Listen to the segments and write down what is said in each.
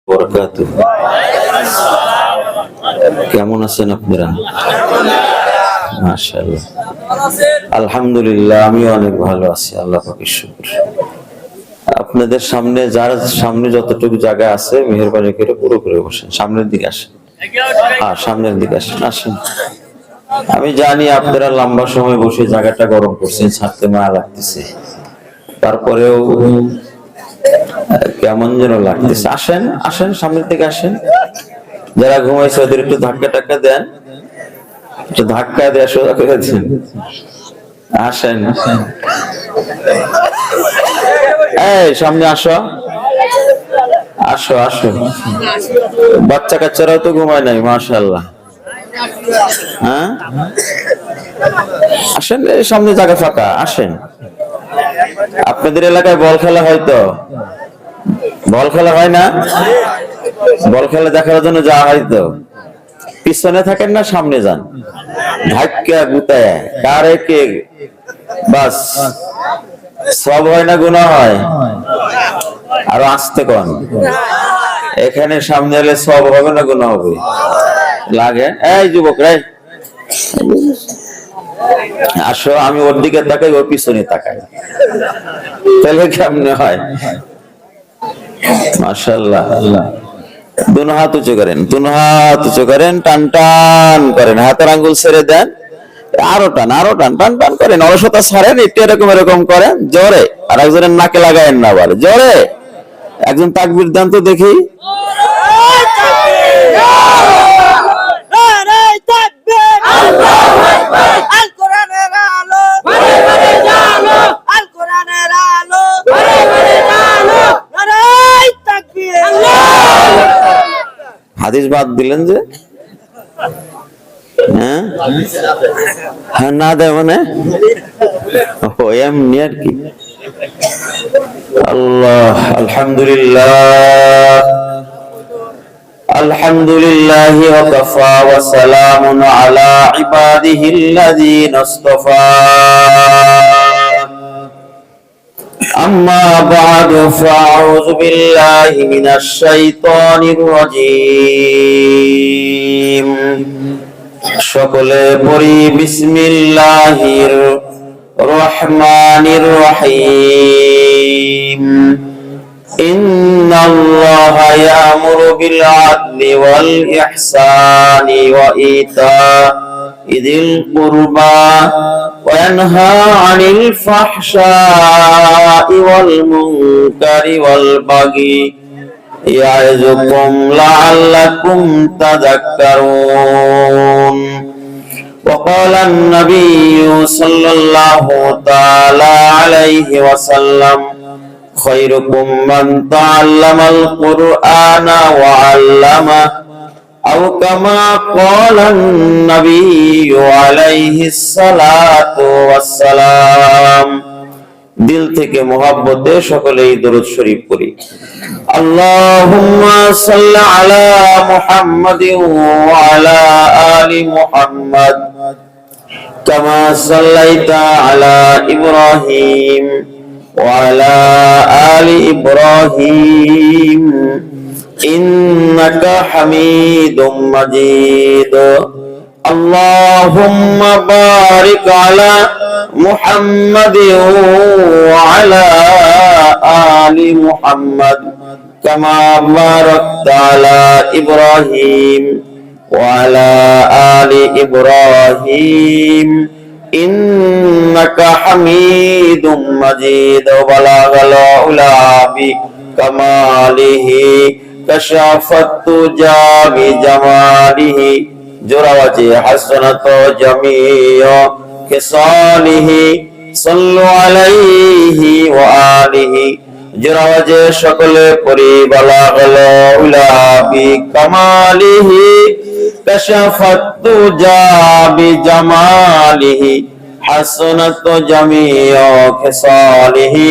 বারাকাতুহু। কেমন আছেন আপনারা? মাশাআল্লাহ, আলহামদুলিল্লাহ, আমি অনেক ভালো আছি, আল্লাহ পাকের শুকর। আপনাদের সামনে যার সামনে যতটুকু জায়গা আছে মেহেরবানি করে পুরো করে বসেন, সামনের দিকে আসেন। হ্যাঁ, সামনের দিকে আসেন, আসেন। আমি জানি আপনারা লম্বা সময় বসে জায়গাটা গরম করছেন, ছাড়তে মায়া লাগতেছে, তারপরেও কেমন যেন লাগতেছে। আসেন, আসেন, সামনের দিকে আসেন। যারা ঘুমাইছে ওদের একটু ধাক্কা টাক্কা দেন, একটু ধাক্কা দিয়ে সোজা করে দেন। আসেন, এই সামনে আসো, আসো, আসো। বাচ্চা কাচ্চারাও তো ঘুমায় নাই, মাশাআল্লাহ। হ্যাঁ, আসেন, সামনে জায়গা ফাঁকা, আসেন। আপনাদের এলাকায় বল খেলা হয় তো? বল খেলা হয় না? বল খেলা দেখার জন্য যাওয়া হয় তো? পিছনে থাকেন না সামনে যান? ধাক্কা গুতায় কারে কে, বাস। সব হয় না গুনাহ হয়? আর আসতে কোন এখানে সামনে এলে সব হবে না গুনাহ হবে? লাগে। এই যুবক রে, আসো, আমি ওর দিকে তাকাই, ওর পিছনে তাকাই, তাহলে কেমনে হয়? মাশাআল্লাহ। দুনো হাত উঁচু করেন, দুনো হাত উঁচু করেন, টান টান করেন, হাতের আঙ্গুল ছেড়ে দেন, আরো টান, আরো টান, টান টান করেন, অলসতা ছাড়েন, একটু এরকম এরকম করেন জোরে। আর একজনের নাকে লাগায়েন না, আবার জোরে। একজন তাকবীর দেন তো দেখি। হাদিস বাদ দিলেন যে? হ্যাঁ, না দেয় মানে এমনি আর কি। আল্লাহ, আলহামদুলিল্লাহ, আলহামদুলিল্লাহ ওয়া কাফা ওয়া সালামুন আলা ইবাদিহিল্লাযীনা ইসতাফা। أما بعد فأعوذ بالله من الشيطان الرجيم। সকলে পড়ি বিসমিল্লাহির রহমানির রহিম। ইন্নাল্লাহা ইয়া'মুরু বিল আদলি ওয়াল ইহসানি ওয়া ইতা'ইল কুরবা ওয়া ইয়ানহা 'আনিল ফাহশা'i ওয়াল মুনকারি ওয়াল বাগি ইয়া'যুকুম লা'আল্লাকুম তাযাক্কারুন। وقال النبي صلى الله تعالى عليه وسلم خيركم من تعلم القرآن وعلمه أو كما قال النبي عليه الصلاة والسلام। দিল থেকে মোহাব্বতে সকলেই দরুদ শরীফ পড়ি। আল্লাহুম্মা সাল্লি আলা মুহাম্মাদিন ওয়া আলা আলি মুহাম্মাদ কামা সাল্লাইতা আলা ইব্রাহিম ওয়া আলা আলি ইব্রাহিম ইন্নাকা হামিদুম মাজিদ। আল্লাহুম্মা বারিক আলা মুহাম্মাদিন ওয়া আলা আলি মুহাম্মাদ কামা বারাকতা আলা ইব্রাহিম ওয়া আলা আলি ইব্রাহিম ইন্নাকা হামিদুম মাজিদ। বালাগাল উলা বি কামালিহি কাশাফাত তুজা বি জামালিহি জোরাওয়াজে হাসনাত জামিয়া খিসালিহি সাল্লু আলাইহি ওয়া আলিহি জোরাওয়াজে সকলে পড়ি। বালাগাল উলা বি কামালিহি কাশাফাত তুজা বি জামালিহি হাসনাত জামিয়া খিসালিহি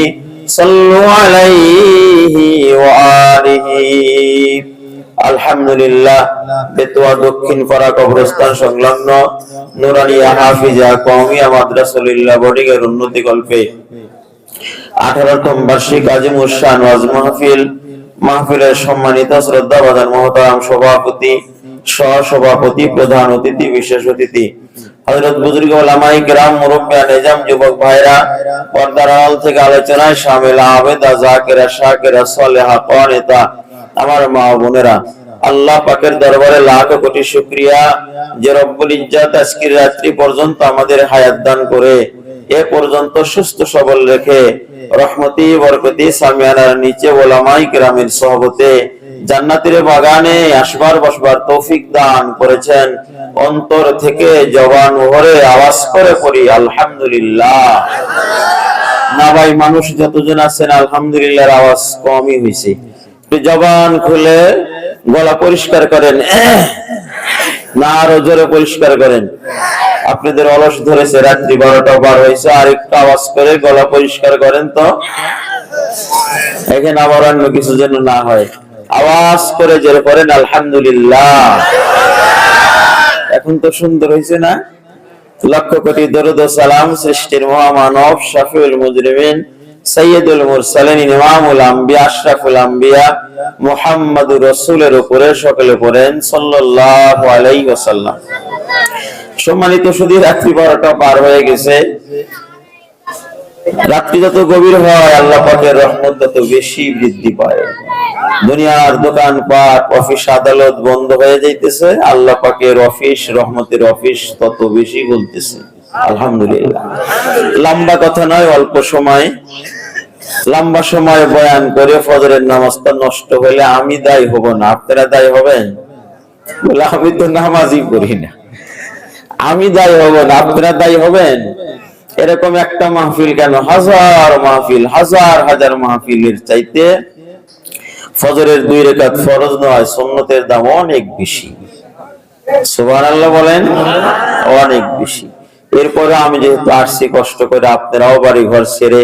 সাল্লু আলাইহি ওয়া আলিহি। আলহামদুলিল্লাহ, বেতুয়া দক্ষিণ পাড়া কবরস্থান সংলগ্ন নুরানিয়া হাফিজা কওমিয়া মাদ্রাসাতুল্লাহ বোর্ডিং এর উন্নতি কল্পে 18তম বার্ষিক আজিমুস শান ওয়াজ মাহফিল মাহফিলের সম্মানিত শ্রদ্ধাভাজন মহতারাম সভাপতি, সহসভাপতি, প্রধান অতিথি, বিশেষ অতিথি হযরত বুজুর্গ উলামায়ে কেরাম, মুরব্বিয়ান নিজাম, যুবক ভাইরা, পর্দার আড়াল থেকে আলোচনায় শামিল আবেদা, যাকিরা, শাকিরা, সালেহা, কানিতা আমার মা ও বোনেরা, আল্লাহ পাকের দরবারে লাখ কোটি শুকরিয়া যে রব্বুল ইজ্জত আজকের রাত্রি পর্যন্ত আমাদের হায়াত দান করে এ পর্যন্ত সুস্থ সবল রেখে রহমতি বরকতি সামিয়ানার নিচে উলামায়ে কেরামের সোহবতে জান্নাতের বাগানে আসবার বসবার তৌফিক দান করেছেন। অন্তর থেকে জবান ভরে আওয়াজ করে পড়ি আলহামদুলিল্লাহ। না ভাই, মানুষ যতজন আছেন আলহামদুলিল্লাহর আওয়াজ কমই হয়েছে। জবান খুলে গলা পরিষ্কার করেন, না আরো জোরে পরিষ্কার করেন। আপনাদের অলস ধরেছে, রাত্রি 12টা পার হয়েছে, আর একটু আওয়াজ করে গলা পরিষ্কার করেন তো। এখানে আবার অন্য কিছু যেন না হয়, আওয়াজ করে জোরে পড়েন আলহামদুলিল্লাহ। এখন তো সুন্দর হয়েছে না? লক্ষ কোটি দরুদ ও সালাম সৃষ্টির মহামানব, শাফিউল মুজরিমিন, সাইয়্যিদুল মুরসালিন, ইমামুল আম্বিয়া, আশরাফুল আম্বিয়া মুহাম্মাদুর রাসূলের উপরে সকলে পড়েন সাল্লাল্লাহু আলাইহি ওয়াসাল্লাম। সম্মানিত সুধী, রাত্রি 12টা পার হয়ে গেছে। রাত্রি যত গভীর হয় আল্লাহ পাকের রহমত তত বেশি বৃদ্ধি পায়। দুনিয়ার দোকানপাট, অফিস আদালত বন্ধ হয়ে যাইতেছে, আল্লাহ পাকের অফিস, রহমতের অফিস তত বেশি বলতেছে আলহামদুলিল্লাহ। লম্বা কথা নয়, অল্প সময়, লম্বা সময় বয়ান করে ফজরের নামাজটা নষ্ট হলে আমি দায়ী হব না, আপনারা দায়ী হবেন? বলে আমি তো নামাজই পড়ি না, আমি দায়ী হব না, আপনারা দায়ী হবেন? এরকম একটা মাহফিল কেন, হাজার মাহফিল, হাজার হাজার মাহফিলের চাইতে ফজরের 2 রাকাত ফরজ নয়, সুন্নতের দাম অনেক বেশি। সুবহানাল্লাহ বলেন, অনেক বেশি। এরপরে আমি যেহেতু আসছি কষ্ট করে, আপনারাও বাড়ি ঘর ছেড়ে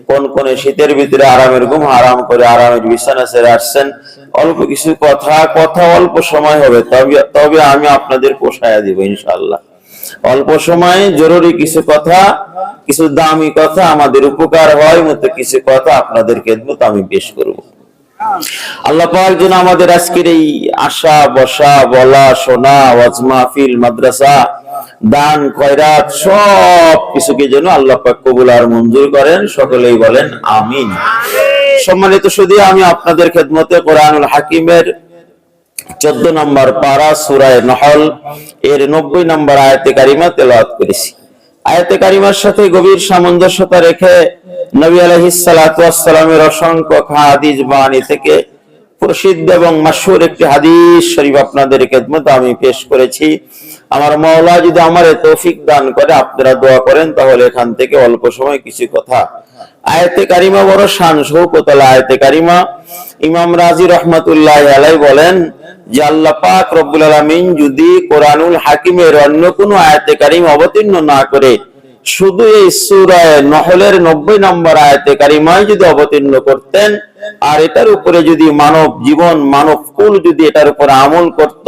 কোন কোন শীতের ভিতরে আরামের ঘুম হারাম করে আরামের বিছানা ছেড়ে আসছেন, অল্প কিছু কথা অল্প সময় হবে, তবে আমি আপনাদের পোষায়া দিব ইনশাআল্লাহ। অল্প সময়ে জরুরি কিছু কথা, কিছু দামি কথা, আমাদের উপকার হয় মতো কিছু কথা আপনাদের খেদমত আমি পেশ করব। আল্লাহ পাক যেন আমাদের আজকের এই আশা বসা বলা শোনা, ওয়াজ মাহফিল, মাদ্রাসা, দান খয়রাত সব কিছুকে যেন আল্লাহ পাক কবুল আর মঞ্জুর করেন, সকলেই বলেন আমিন। সম্মানিত সুধী, আমি আপনাদের খেদমতে কোরআনুল হাকিমের 14 নম্বর পারা সূরা নহল এর 90 নম্বর আয়াতে কারিমা তেলাওয়াত করেছি। আয়াতে কারিমার সাথে গভীর সামঞ্জস্যতা রেখে নবী আলাইহিস সালাতু ওয়াস সালামের অসংখ্য হাদিস বাণী থেকে প্রসিদ্ধ এবং মাশহুর একটি হাদিস শরীফ আপনাদের খেদমতে আমি পেশ করেছি। আমার মাওলা যদি আমারে তৌফিক দান করে, আপনারা দোয়া করেন, তাহলে এখান থেকে অল্প সময় কিছু কথা। আয়াতে কারিমা বড় শান শৌকতলা আয়াতে কারিমা। ইমাম রাজি রাহমাতুল্লাহি আলাইহি বলেন যে আল্লাহ পাক রব্বুল আলামিন যদি কোরআনুল হাকিমের অন্য কোনো আয়াতে কারিমা অবতীর্ণ না করে শুধু এই সূরা নহলের 90 নম্বর আয়াতে কারিমায় যদি অবতীর্ণ করতেন, আর এটার উপরে যদি মানব জীবন, মানব কুল যদি এটার উপর আমল করত,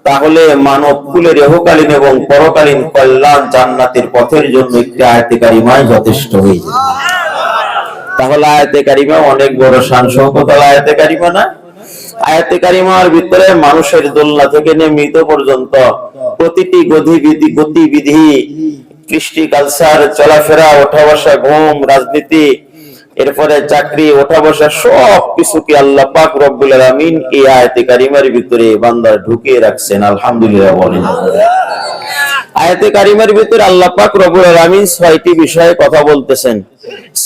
তাহলে মানব কুলের ইহকালীন এবং পরকালীন কল্যাণ জান্নাতের পথের জন্য একটি আয়াতে কারিমায় যথেষ্ট হয়ে যেত। তাহলে আয়াতে কারিমা অনেক বড় শান শৌকতলা আয়াতে কারিমা না? আয়াতে কারিমার ভিতরে মানুষের দোলনা থেকে নিয়ে মৃত পর্যন্ত প্রতিটি গতিবিধি, কৃষ্টি, কালচার, চলাফেরা, ওঠা বসা, ঘুম, রাজনীতি, এরপরে চাকরি, ওঠা বসা সব কিছুকে আল্লাহ পাক রব্বুল আলামিন এই আয়াতে কারিমার ভিতরে বান্দা ঢুকিয়ে রাখছেন আলহামদুলিল্লাহ বলেন। আয়াতে কারিমার ভিতরে আল্লাহ পাক রব্বুল আলামিন 6টি বিষয়ে কথা বলতেছেন,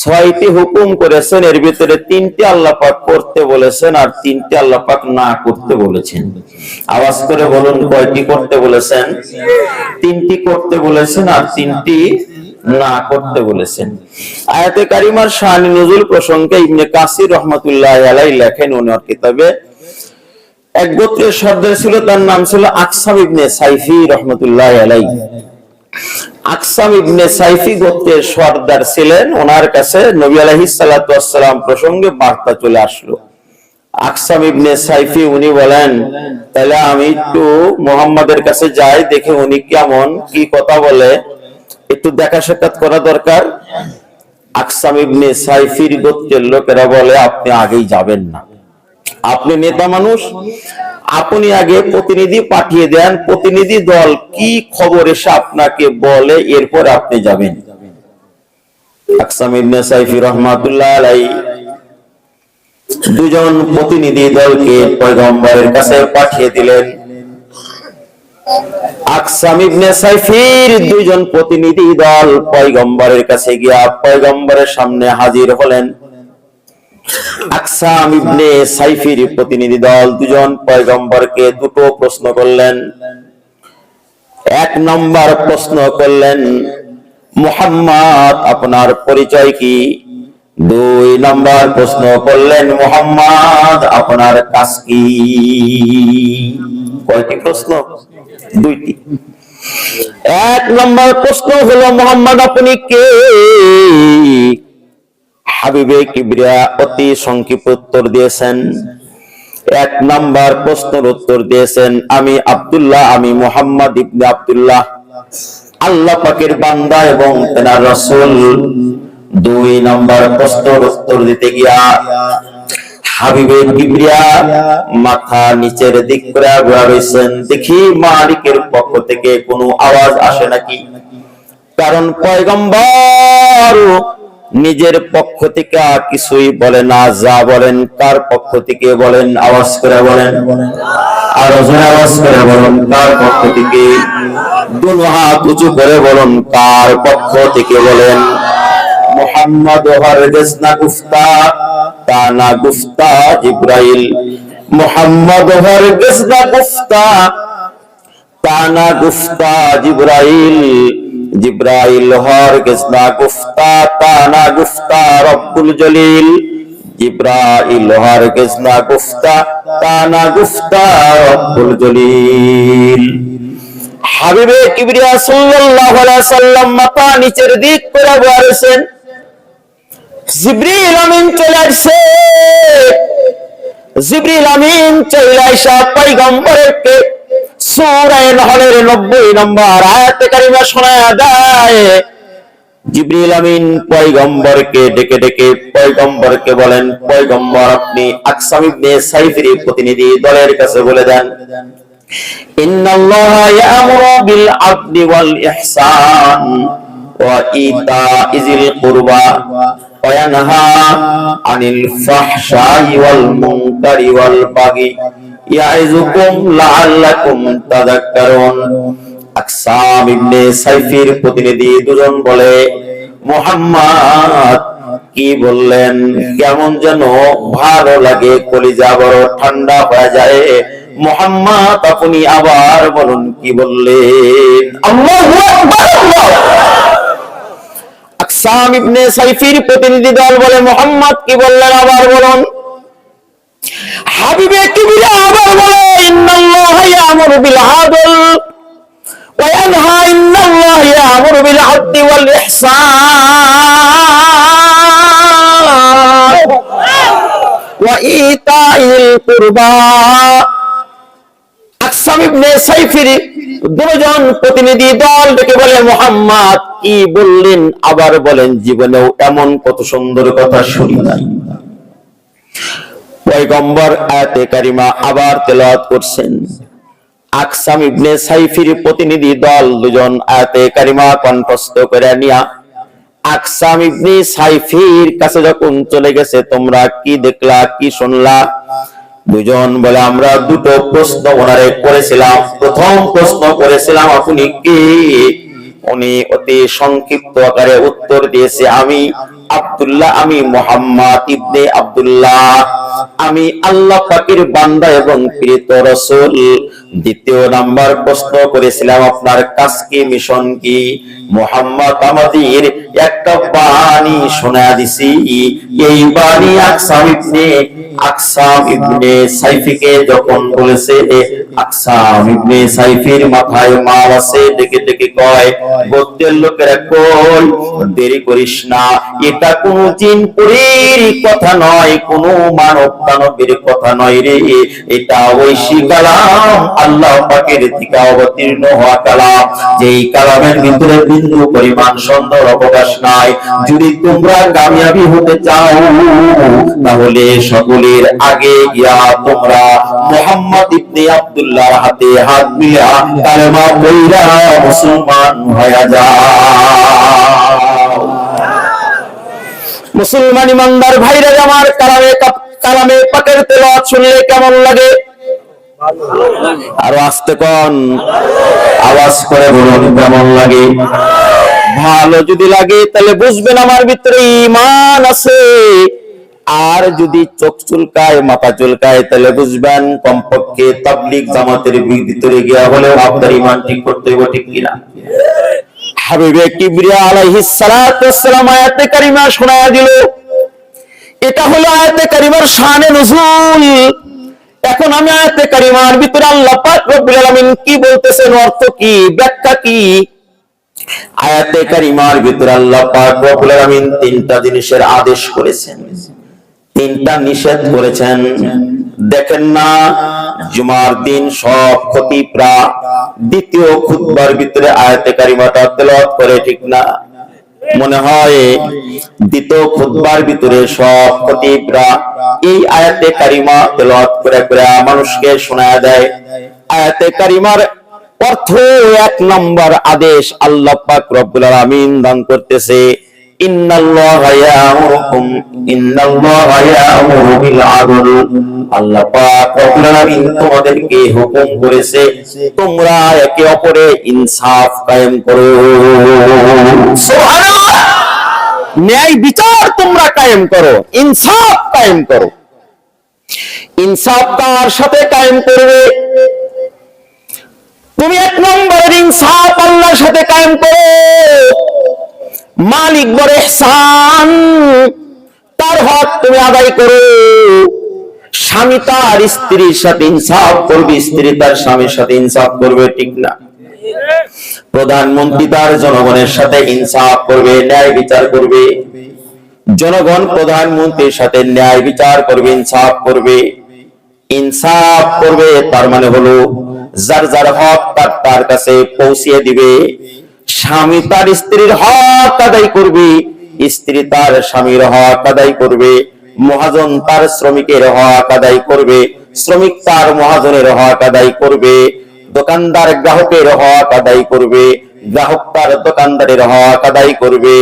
6টি হুকুম করেছেন। এর ভিতরে 3টি আল্লাহ পাক করতে বলেছেন আর 3টি আল্লাহ পাক না করতে বলেছেন। আওয়াজ করে বলুন, কয়টি করতে বলেছেন? 3টি করতে বলেছেন আর 3টি না করতে বলেছেন। আয়াতে কারিমার শান নুজুল প্রসঙ্গে ইবনে কাসির রাহমাতুল্লাহি আলাইহি লেখেন ওনার কিতাবে, এক গোত্রের সর্দার ছিল, তার নাম ছিল আকসাম ইবনে সাইফি রাহমাতুল্লাহি আলাইহি। আকসাম ইবনে সাইফি গোত্রের সর্দার ছিলেন। ওনার কাছে নবী আলাইহিস সালাতু ওয়াস সালাম প্রসঙ্গে বার্তা চলে আসলো। আকসাম ইবনে সাইফি উনি বলেন, তাহলে আমি একটু মুহাম্মাদের কাছে যাই, দেখে উনি কেমন, কি কথা বলে, একটু দেখা সাক্ষাৎ করা দরকার। আকসাম ইবনে সাইফির গোত্রের লোকেরা বলে, আপনি আগেই যাবেন না, আপনি নেতা মানুষ, আপনি আগে প্রতিনিধি পাঠিয়ে দেন, প্রতিনিধি দল কি খবর এসে আপনাকে বলে, এরপর আপনি যাবেন। আকসাম ইবনে সাইফি রাহমাতুল্লাহ আলাইহি দুজন প্রতিনিধি দলকে পয়গম্বরের কাছে পাঠিয়ে দিলেন। আকসাম ইবনে সাইফির দুইজন প্রতিনিধি দল পয়গম্বরের কাছে গিয়া পয়গম্বরের সামনে হাজির হলেন। আকসাম ইবনে সাইফির প্রতিনিধি দল দুজন পয়গম্বরকে দুটো প্রশ্ন করলেন। এক নম্বর প্রশ্ন করলেন, মুহাম্মদ আপনার পরিচয় কি? দুই নম্বর প্রশ্ন করলেন, মুহাম্মদ আপনার কাজ কি? কয়টি প্রশ্ন? দুইটি। এক নম্বর প্রশ্ন হলো, মুহাম্মদ আপনি কে? হাবিবে কিবরিয়া অতি সংক্ষিপ্ত উত্তর দিয়েছেন। এক নাম্বার প্রশ্নের উত্তর দিয়েছেন, আমি আব্দুল্লাহ, আমি মুহাম্মদ ইবনে আব্দুল্লাহ, আল্লাহ পাকের বান্দা এবং তেনার রাসূল। দুই নাম্বার প্রশ্নের উত্তর দিতে গিয়া হাবিবে কিবরিয়া মাথা নিচের দিক করে রয়েছেন, দেখি মালিকের পক্ষ থেকে কোনো আওয়াজ আসে নাকি। কারণ পয়গম্বর নিজের পক্ষ থেকে কিছুই বলে না, যা বলেন কার পক্ষ থেকে বলেন, আওয়াজ করে বলেন, আর আওয়াজ করে বলেন কার পক্ষ থেকে। দুনো হাত উঁচু করে বলুন কার পক্ষ থেকে বলেন। মুহাম্মদ হারগিজ না গুফতা, তা না গুফতা জিবরাইল। মুহাম্মদ হারগিজ না গুফতা, তা না গুফতা জিবরাইল। জিব্রাইল হারগিজ না গুফতা, তা না গুফতা রব্বুল জলিল। জিব্রাইল হারগিজ না গুফতা, তা না গুফতা রব্বুল জলিল। হাবিবে কিবরিয়া সাল্লাল্লাহু আলাইহি সাল্লাম মাথা নিচের দিক করে বসেন। জিবরিল আমিন চলে আসছে। জিবরিল আমিন চলে আসা পয়গম্বরকে সূরা নহলের 90 নম্বর আয়াতে কারিমা শোনায়া দেয়। জিবরিল আমিন পয়গম্বরকে ডেকে ডেকে পয়গম্বরকে বলেন, পয়গম্বর আপনি আকসাম ইবনে সাইফির প্রতিনিধি দলের কাছে বলে দেন, ইন্নাল্লাহা ইয়ামুরু বিল আদলি ওয়াল ইহসান ওয়া ইতাইজিল কুরবা ওয়া ইয়ানহা আনিল ফাহশাই ওয়াল মুনকারি ওয়াল বাগি ইয়াইযুকুম লাআল্লাকুম তাযাক্কারুন। আকসাম ইবনে সাইফির প্রতিনিধি দুজন বলে, মুহাম্মদ কি বললেন, কেমন যেন ভালো লাগে, কলিজা বড় ঠান্ডা হয়ে যায়। মুহাম্মদ আপনি আবার বলুন কি বললেন। আল্লাহু আকবার। আকসাম ইবনে সাইফির প্রতিনিধি দল বলে, মুহাম্মদ কি বললেন আবার বলুন। হাবিবে কিবরিয়া আবার বলে, ইন্নাল্লাহা ইয়ামুরু বিল আদল ওয়া ইয়ানহা, ইন্নাল্লাহা ইয়ামুরু বিল আদলি ওয়াল ইহসান ওয়া ইতাইল কুরবা। আকসাম ইবনে সাইফির দুজন প্রতিনিধি দল ডেকে বলে, মুহাম্মদ কি বললেন আবার বলেন, জীবনেও এমন কত সুন্দর কথা শুনি নাই। পয়গম্বর আয়াতে কারিমা আবার তেলাওয়াত করছেন। আকসাম ইবনে সাইফির প্রতিনিধি দল দুজন আয়াতে কারিমা কণ্ঠস্থ করে নিয়া আকসাম ইবনে সাইফির কাছে যখন চলে গেছে, তোমরা কি দেখলা, কি শুনলা? দুজন বলে, আমরা দুটো প্রশ্ন ওনারে করেছিলাম। প্রথম প্রশ্ন করেছিলাম আপনি কে? উনি অতি সংক্ষিপ্ত আকারে উত্তর দিয়েছে, আমি আব্দুল্লাহ, আমি মুহাম্মদ ইবনে আব্দুল্লাহ, আমি আল্লাহ পাকের বান্দা এবং প্রেরিত রাসূল। দ্বিতীয় নাম্বার প্রশ্ন করেছিলাম, আপনার কাজ কি, মিশন কি? মুহাম্মদ আমাদের একটা বাণী শোনায়া দিছি, এই বাণী আকসাম ইবনে সাইফিকে যখন বলেছে, আকসাম ইবনে সাইফির মাথায় মাল আছে, ডেকে ডেকে কয়, গোত্রের লোকেরা কই, দেরি করিস না, একটু মালাইকা কোন জিন পুরীর কথা নয়, কোন মানব দানবের কথা নয় রে, এটা ঐশী কালাম, আল্লাহ পাকের থেকে অবতীর্ণ হওয়া কালাম, যেই কালামের ভিতরে বিন্দু পরিমাণ সন্দেহ অবকাশ নাই। যদি তোমরা কামিয়াবি হতে চাও তাহলে সকলের আগে গিয়া তোমরা মুহাম্মদ ইবনে আব্দুল্লাহর হাতে হাত মিলা কালেমা পড়া মুসলমান হয়ে যাও। মুসলমান ইমানদার ভাইরা আমার, কালামে পাকের তেলাওয়াত শুনলে কেমন লাগে? আরো আস্তে কোন, আওয়াজ করে বলুন কেমন লাগে? ভালো যদি লাগে তাহলে বুঝবেন আমার ভিতরে ঈমান আছে। আর যদি চোখ চুলকায়, মাথা চুলকায়, তাহলে বুঝবেন কমপক্ষে তাবলীগ জামাতের ভিতরে গিয়া হলেও আপনার ঈমান ঠিক করতে হবে, ঠিক কিনা? হাবিবে কিবরিয়া আলাইহিস সালাতু ওয়াস সালাম আয়াতে কারিমা শোনায়া দিল। এটা হলো আয়াতে কারিমার শানে নুজুল। এখন আমি আয়াতে কারিমার ভিতরে আল্লাহ পাক রব্বুল আলামিন কি বলতেছেন, অর্থ কি, ব্যাখ্যা কি? আয়াতে কারিমার ভিতরে আল্লাহ পাক রব্বুল আলামিন তিনটা জিনিসের আদেশ করেছেন, তিনটা নিষেধ করেছেন। দেখেন না, জুমার দিন সব খতিবরা দ্বিতীয় খুতবার ভিতরে আয়াতে কারিমাটা তেলাওয়াত করে, ঠিক না? মনে হয় দ্বিতীয় খুতবার ভিতরে সব খতিবরা এই আয়াতে কারিমা তেলাওয়াত করে করে মানুষকে শোনায়া দেয়। আয়াতে কারিমার অর্থ এক নম্বর আদেশ আল্লাহ পাক রব্বুল আলামিন দান করতেছে, ইন্নাল্লাহা ইয়া'মুরুকুম, ইন্নাল্লাহা ইয়া'মুরু বিল আদল। আল্লাহ পাক রব্বুল আলামিন তোমাদেরকে হুকুম করেছে তোমরা একে অপরে ইনসাফ কায়েম করো। সুবহানাল্লাহ। ন্যায় বিচার তোমরা কায়েম করো, ইনসাফ কায়েম করো। ইনসাফ কার সাথে কায়েম করবে? তুমি এক নম্বরের ইনসাফ আল্লাহর সাথে কায়েম করো। মালিক বড় ইহসান, তার হক তুমি আদায় করো। স্বামী তার স্ত্রীর সাথে ইনসাফ করবে, স্ত্রী তার স্বামীর সাথে ইনসাফ করবে, ঠিক না? প্রধানমন্ত্রী তার জনগণের সাথে ইনসাফ করবে, ন্যায় বিচার করবে। জনগণ প্রধানমন্ত্রীর সাথে ন্যায় বিচার করবে, ইনসাফ করবে। ইনসাফ করবে তার মানে হলো যার যার হক তার কাছে পৌঁছিয়ে দিবে। স্বামী তার স্ত্রীর হক আদায় করবে, স্ত্রী তার স্বামীর হক আদায় করবে। মহাজন তার শ্রমিকের হক আদায় করবে, শ্রমিক তার মহাজনের হক আদায় করবে। দোকানদার গ্রাহকের হক আদায় করবে, গ্রাহক তার দোকানদারের হক আদায় করবে।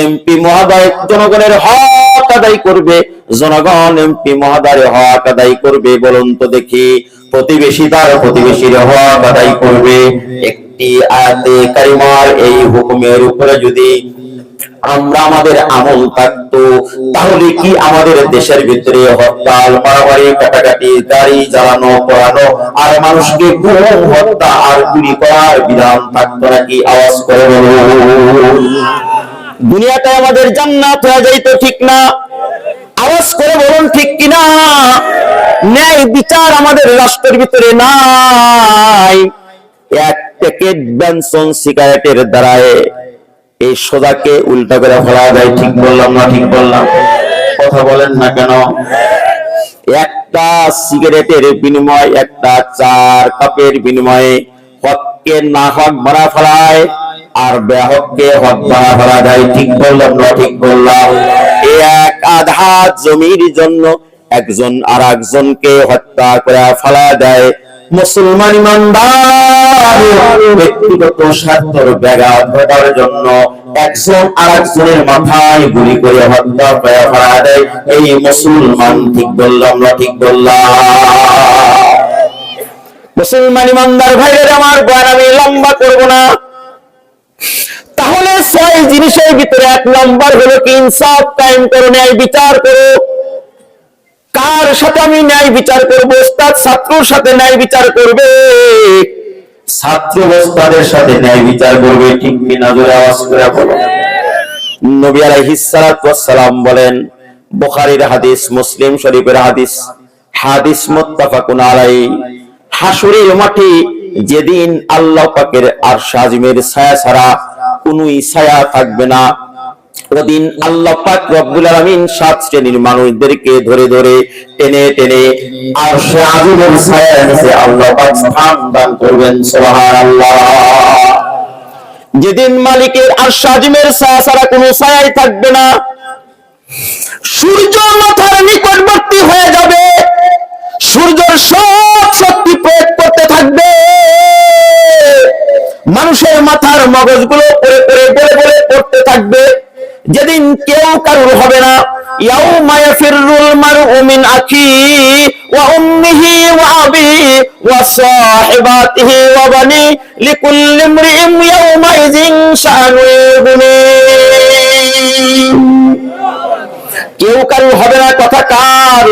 এমপি মহোদয় জনগণের হক আদায় করবে, জনগণ এমপি মহোদয়ের হক আদায় করবে। বলুন তো দেখি, প্রতিবেশী তার প্রতিবেশীর হক আদায় করবে। একটি আয়াতে কারিমার এই হুকুমের উপরে যদি আমরা আমাদের আমল থাকতো, তাহলে কি আমাদের দেশের ভিতরে হরতাল, মারামারি, কাটাকাটি, গাড়ি জ্বালানো পোড়ানো আর মানুষকে গুম, হত্যা আর চুরি করার বিধান থাকতো নাকি? আওয়াজ করে বলুন। দুনিয়াটা আমাদের জান্নাত হয়ে যাইতো, ঠিক না? আওয়াজ করে বলুন ঠিক কিনা? ন্যায় বিচার আমাদের রাষ্ট্রের ভিতরে নাই। এক প্যাকেট বেনসন সিগারেটের দ্বারায় এই সোজাকে উল্টা করে ফেলা যায়, ঠিক বললাম না? ঠিক বললাম? কথা বলেন না কেন? একটা সিগারেটের বিনিময়ে, একটা চার কাপের বিনিময়ে হককে না হক বাড়া ফেলায়, আর বেহককে হক বাড়া ফেলা যায়, ঠিক বললাম না? ঠিক বললাম? এক আধা জমির জন্য একজন আর একজনকে হত্যা করে ফেলা দেয়। মুসলমান ইমানদার ব্যক্তিগত স্বার্থের ব্যাঘাত ঘটার জন্য একজন আর একজনের মাথায় গুলি করে হত্যা করে ফেলা দেয়। এই মুসলমান, ঠিক বললাম না? ঠিক বললাম? মুসলমান ইমানদার ভাইরা আমার, বয়ান আমি লম্বা করব না। তাহলে ছয় জিনিসের ভিতরে এক নম্বর হলো কি, ইনসাফ কায়েম করো, ন্যায় বিচার করো। কার সাথে আমি ন্যায় বিচার করবো? ওস্তাদ ছাত্রর সাথে ন্যায় বিচার করবে, ছাত্র ওস্তাদের সাথে ন্যায় বিচার করবে, ঠিক কিনা? জোরে আওয়াজ করে বলো। নবী আলাইহিস সালাতু ওয়াস সালাম বলেন, বুখারীর হাদিস, মুসলিম শরীফের হাদিস, হাদিস মুত্তাফাকুন আলাইহি, হাসরের মাঠে যেদিন আল্লাহ পাকের আরশ আজিমের ছায়া ছাড়া কোন ছায়া থাকবে না, ওদিন আল্লাহ পাক রব্বুল আলামিন 7 শ্রেণীর মানুষদেরকে ধরে ধরে টেনে টেনে আরশে আজিমের ছায়ার নিচে আল্লাহ পাক স্থান দান করবেন। সুবহানাল্লাহ। যেদিন মালিকের আরশে আজিমের ছায়া ছাড়া কোনো ছায়াই থাকবে না, সূর্য মাথার নিকটবর্তী হয়ে যাবে, সূর্যের সব শক্তি প্রয়োগ করতে থাকবে, মানুষের মাথার মগজগুলো পড়ে পড়ে গলে গলে পড়তে থাকবে। যেদিন কেউ কারুর হবে না, ইয়াউমা ইয়াফিরুল মারউ মিন আখিহি ওয়া উম্মিহি ওয়া আবিহি ওয়া সাহিবাতিহি ওয়া বানি লিকুল্লি ইমরিইন ইয়াউমাইযিন শাআনু ইউগনি। কেউ কারুর হবে না, কথা কার?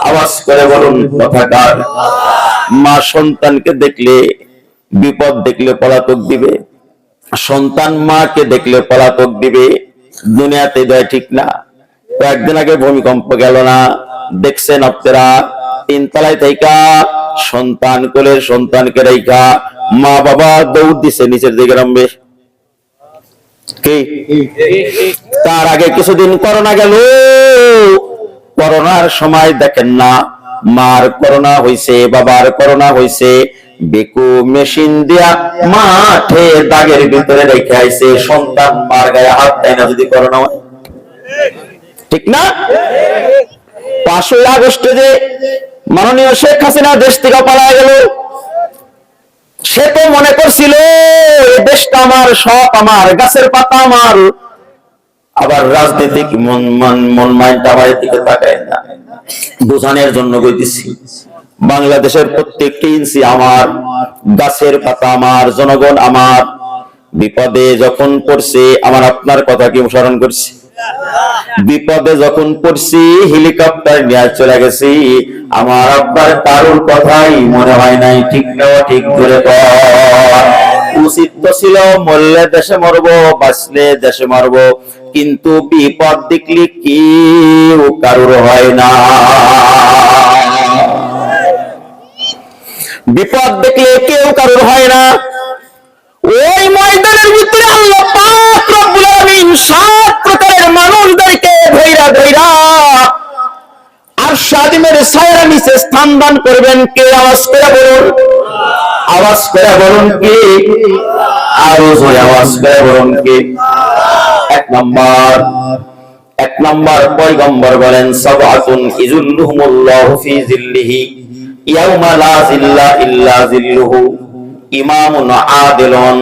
আওয়াজ করে বলুন, কথা কার? মা সন্তানকে দেখলে, বিপদ দেখলে পলাতক দিবে, সন্তান মাকে দেখলে পলাতক দিবে। দুনিয়াতে দেয়, ঠিক না? কয়েকদিন আগে ভূমিকম্প গেল না, দেখছেন আপনারা? 3 তলায় থাইকা সন্তান কোলের সন্তানকে রাইখা মা বাবা দৌড় দিছে নিচের দিকে নামবে। কি তার আগে কিছুদিন করোনা গেল, করোনার সময় দেখেন না, মার করোনা হইছে, বাবার করোনা হইছে, বেকু মেশিন দিয়া মাঠে দাগের ভিতরে রেখে আইছে, সন্তান মার গায়ে হাত দেয় না যদি করোনা হয়, ঠিক না? 5ই আগস্টে যে মাননীয় শেখ হাসিনা দেশ থেকে পালায় গেল, সে তো মনে করছিল এই দেশটা আমার, সব আমার, গাছের পাতা আমার। আবার রাজনৈতিক মন মাইন্ড আমার দিকে তাকায় না, বোঝানোর জন্য কইতেছি বাংলাদেশের প্রত্যেকটি ইঞ্চি আমার, গাছের পাতা আমার, জনগণ আমার। বিপদে যখন পড়ছে, আমার আপনার কথা কি স্মরণ করছি? বিপদে যখন পড়ছি হেলিকপ্টার নিয়ে চলে গেছি, আমার আপনার কারোর কথাই মনে হয় নাই, ঠিক না? ঠিক করে উচিত তো ছিল মরলে দেশে মরবো, বাঁচলে দেশে মরবো, কিন্তু বিপদ দেখলি কেউ কারোর হয় না। বিপদ দেখলে কেউ কারোর হয় না। ওই ময়দানের ভিতরে আল্লাহ পাক রব্বুল আলামিন 7 প্রকারের মানুষদেরকে ধইরা ধইরা আরশে আজিমের ছায়ার নিচে স্থান দান করবেন। কে? আওয়াজ করে বলুন, আওয়াজ করে বলুন কে? আরো জোরে আওয়াজ করে বলুন কে? এক নম্বর পয়গম্বর বলেন, সাবআতুন ইযুল্লুহুমুল্লাহু ফি যিল্লিহি ইয়াউমা লা যিল্লা ইল্লা যিল্লুহু, ইমামুন আদিলুন,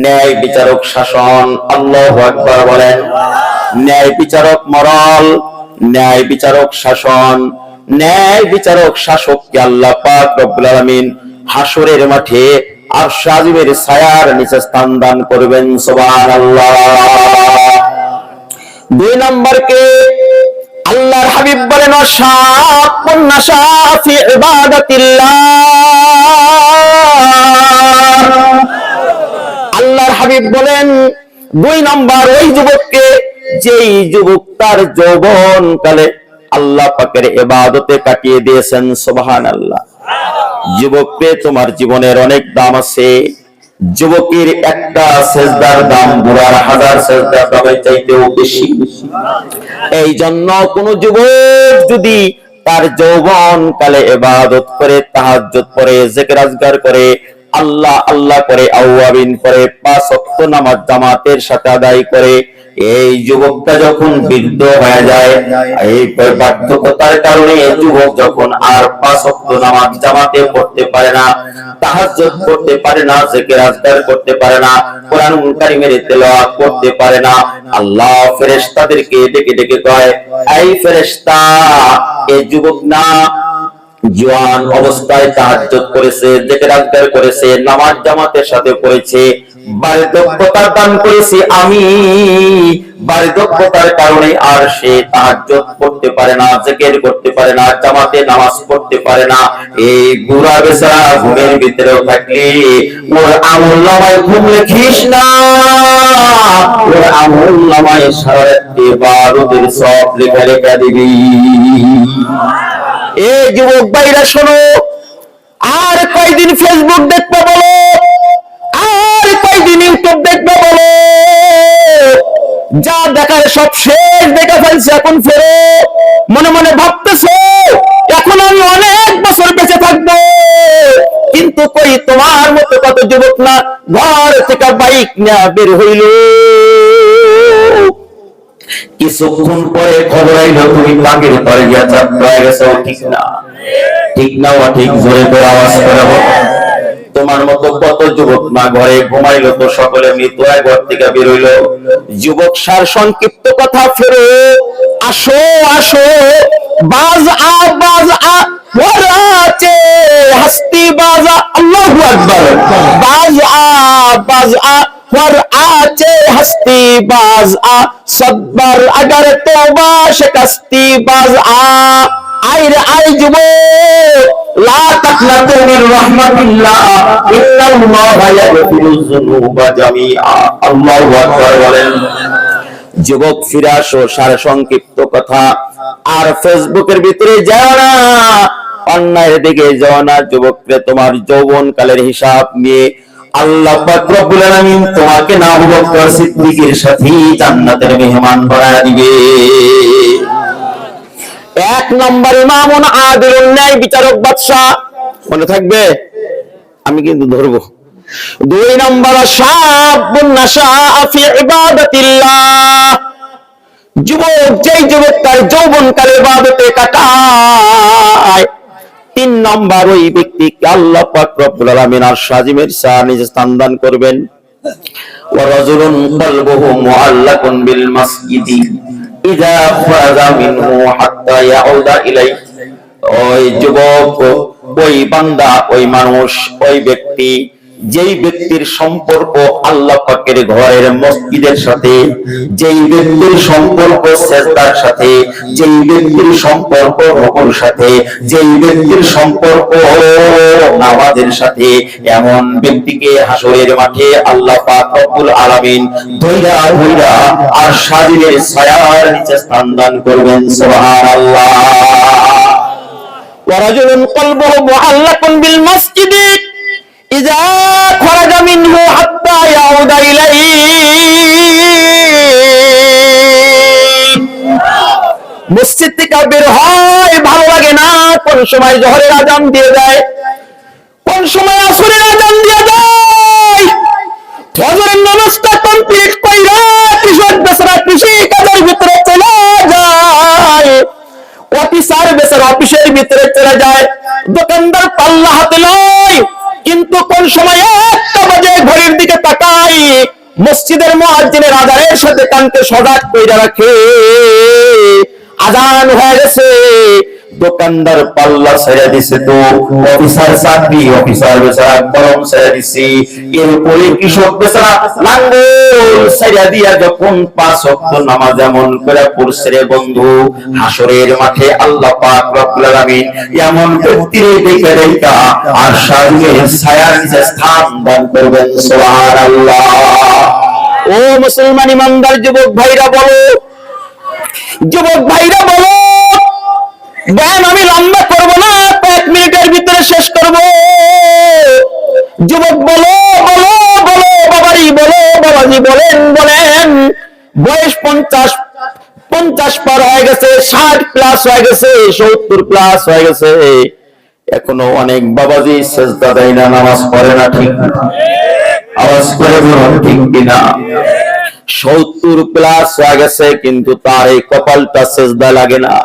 ন্যায় বিচারক শাসন। আল্লাহু আকবার বলেন। ন্যায় বিচারক মরল, ন্যায় বিচারক শাসন, ন্যায় বিচারক শাসককে আল্লাহ পাক রব্বুল আলামিন হাসরের মাঠে আরশে আজিমের ছায়ার নিচে স্থান দান করবেন। সুবহানাল্লাহ। 2 নম্বরকে আল্লাহর হাবিব বলেন, শাআকুন নাশা ফি ইবাদাতিল্লাহ। আল্লাহর হাবিব বলেন 2 নম্বর ওই যুবককে, যেই যুবক তার যৌবন কালে আল্লাহ পাকের ইবাদতে কাটিয়ে দিয়েছেন। সুবহানাল্লাহ। যুবককে, তোমার জীবনের অনেক দাম আছে। যুবকের একটা সেজদার দাম বুড়ার 1000 সেজদার দামের চাইতেও বেশি। এই জন্য কোন যুবক যদি তার যৌবন কালে ইবাদত করে, তাহাজ্জুদ পড়ে, জিকির আজকার করে, আল্লাহ আল্লাহ করে, আওয়াবিন করে, 5 ওয়াক্ত নামাজ জামাতের সাথে আদায় করে, এই যুবকটা যখন বৃদ্ধ হয়ে যায়, এই বার্ধক্যতার কারণে যুবক যখন আর 5 ওয়াক্ত নামাজ জামাতে পড়তে পারে না, তাহাজ্জুদ করতে পারে না, জিকির আজকার করতে পারে না, কোরআনুল কারীমের তেলাওয়াত করতে পারে না, আল্লাহ ফেরেশতাদেরকে ডেকে ডেকে কয়, এই ফেরেশতা, এই যুবক না জওয়ান অবস্থায় তাহাজ্জুদ করেছে, জিকির আজকার করেছে, নামাজ জামাতের সাথে পড়েছে, বার্ধক্যতার দান করেছি আমি, বার্ধক্যতার কারণে আর সে তাহাজ্জুদ করতে পারে না, জিকির করতে পারে না, জামাতে নামাজ পড়তে পারে না। এই বুড়া বেচারা ঘুমের ভিতরেও থাকলে ওর আমলনামায় ঘুম লিখিস না, ওর আমলনামায় সারা রাত ইবাদতের সব লেখা লেখা দিবি। এই যুবক ভাইরা শোনো, আর কয়দিন ফেসবুক দেখতে বলো, আর কয়দিন ইউটিউব দেখতে বলো? যা দেখার সব শেষ দেখে ফেলছে, এখন ফেরো। মনে মনে ভাবতেছে এখন আমি অনেক বছর বেঁচে থাকবো, কিন্তু কই তোমার মতো কত যুবক না ঘর থেকে বাইক নিয়ে বের হইল। কিছুক্ষণ পরে খবর আইলো তুমি বাগের পরে গিয়া যাত্রা হয়ে গেছে। ঠিক না? ঠিক না? ঠিক জোরে করে আওয়াজ করে বলো। তোমার মতো কত যুবক না ঘরে ঘুমাইলো তো সকলে মৃত্যু হয়, ঘর থেকে বের হইলো। যুবক সার সংক্ষিপ্ত কথা, ফেরো, আসো আসো, বাজ আ ওরাচে হস্তি বাজা, আল্লাহু আকবার। বাজ আ ওরাচে হস্তি বাজ আ, সদবার আগার তোবা শিকস্তি বাজ আ। আইরে আই যুবক, লা তাকনাতু মির রাহমাতিল্লাহ, ইন্নাল্লাহা ইয়াগফিরুয যুনুবা জামিআ। আল্লাহু আকবার বলেন। যুবক ফিরে আসো, সার সংক্ষিপ্ত কথা। আর ফেসবুকের ভিতরে যাও না, অন্যায়ের দিকে যাও না। যুবকরে তোমার যৌবন কালের হিসাব নিয়ে আল্লাহ পাক রব্বুল আলামিন তোমাকে না আবু বকর সিদ্দিকের সাথে জান্নাতের মেহমান বানায় দিবে। এক নম্বর ইমামুন আদিলুন, ন্যায় বিচারক বাদশা, মনে থাকবে, আমি কিন্তু ধরবো। দুই নম্বর শাবুন নাশাআ ফি ইবাদাতিল্লাহ, যুবক যেই যুবক তার যৌবনকালে ইবাদতে কাটায়। তিন নম্বর ওই ব্যক্তিকে আল্লাহ পাক রব্বুল আলামিন আরশ আজিমের নিচে স্থান দান করবেন। ওয়া রাজুলুন কলবুহু মুআল্লাকুন বিল মাসজিদি ইযা ফাযা মিনহু হাত্তা ইয়াউদা ইলাইহি, ওই যুবক, ওই বান্দা, ওই মানুষ, ওই ব্যক্তি, যেই ব্যক্তির সম্পর্ক আল্লাহ পাকের ঘরের মসজিদের সাথে, যেই ব্যক্তির সম্পর্ক সিজদার সাথে, যেই ব্যক্তির সম্পর্ক রুকুর সাথে, যেই ব্যক্তির সম্পর্ক নামাজের সাথে, এমন ব্যক্তিকে হাসরের মাঠে আল্লাহ পাক রব্বুল আলামিন ধইরা ধইরা আর সাজিদের ছায়ার নিচে স্থান দান করবেন। সুবহানাল্লাহ। ওয়া রাজুলুন কলবুহু মুআল্লাকুন বিল মাসজিদি ইযা খারাজা মিনহু হাত্তা ইয়াউদা ইলাইহি, মসজিদ থেকে বের হয়, ভালো লাগে না, কোন সময় জোহরের আযান দিয়ে যায়, কোন সময় আসরের আযান দিয়ে যায়, ফজরের নামাজটা কমপ্লিট কইরা কৃষক বেচারা কৃষি কাজের ভিতরে চলে যায়, অফিসার বেচারা অফিসের ভিতরে চলে যায়, দোকানদার পাল্লা হাতে লয়, কিন্তু কোন সময় একটা বাজে ঘড়ির দিকে তাকাই, মসজিদের মুয়াজ্জিনের আযানের সাথে কানকে সজাগ কইরা রাখে, আযান হয়ে গেছে, দোকানদার পাল্লা ছেড়ে দিছে, তো অফিসার চাকরি অফিসার বেচারা কলম ছেড়ে দিছে, এরপরে কৃষক বেচারা লাঙ্গল ছেড়ে দিয়া যখন 5 ওয়াক্ত নামাজ এমন করে পড়ছে রে বন্ধু, হাসরের মাঠে আল্লাহ পাক রব্বুল আলামিন এমন ব্যক্তিরে দেখে দেখা আর সারিয়ে ছায়ার নিচে স্থান দান করবেন। সুবহানাল্লাহ। ও মুসলমান ইমানদার যুবক ভাইরা বলো, যুবক ভাইরা বলো, জ্ঞান আমি লম্বা করব না, 5 মিনিটের ভিতরে শেষ করব। যুবক বলো বলো বলো, বাবারি বলো, বাবাজি বলেন বলেন, বয়স 50 পার হয়ে গেছে, 60 প্লাস হয়ে গেছে, 70 প্লাস হয়ে গেছে, এখনো অনেক বাবাজি সেজদা দেয় না, নামাজ পড়ে না। ঠিক না? আওয়াজ করে বলুন ঠিক কিনা? 70 প্লাস হয়ে গেছে, কিন্তু তার এই কপালটা সেজদা লাগে না।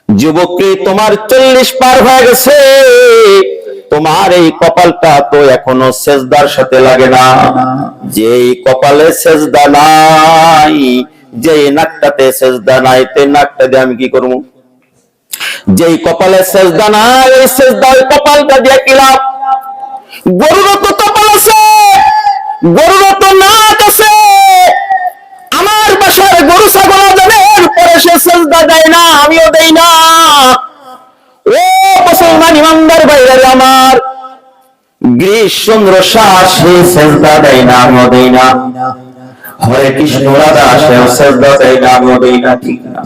যুবককে তোমার 40 পার হয়ে গেছে, তোমার এই কপালটা তো এখনো সেজদার সাথে লাগে না। যেই কপালে সেজদা নাই, যেই নাকটাতে সেজদা নাই, তে নাকটা দিয়ে আমি কি করবো? যেই কপালে সেজদা নাই, ওই সেজদা ওই কপালটা দিয়ে কি লাভ? গরুরও তো কপাল আছে, গরুরও তো নাক আছে, আমার বাসার গরু ছাগল আজানের পরে সে সেজদা দেয় না, আমিও দেই না। ও মুসলমান ইমানদার ভাইরা আমার, গ্রীষ্মচন্দ্র শাহ সে সেজদা দেয় না, আমিও দেই না। হরে কৃষ্ণ রাধা সেও সেজদা দেয় না, আমিও দেই না। ঠিক না?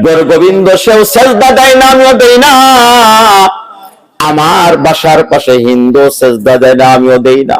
গৌর গোবিন্দ সেও সেজদা দেয় না, আমিও দেই না। আমার বাসার পাশে হিন্দু সেজদা দেয় না, আমিও দেই না।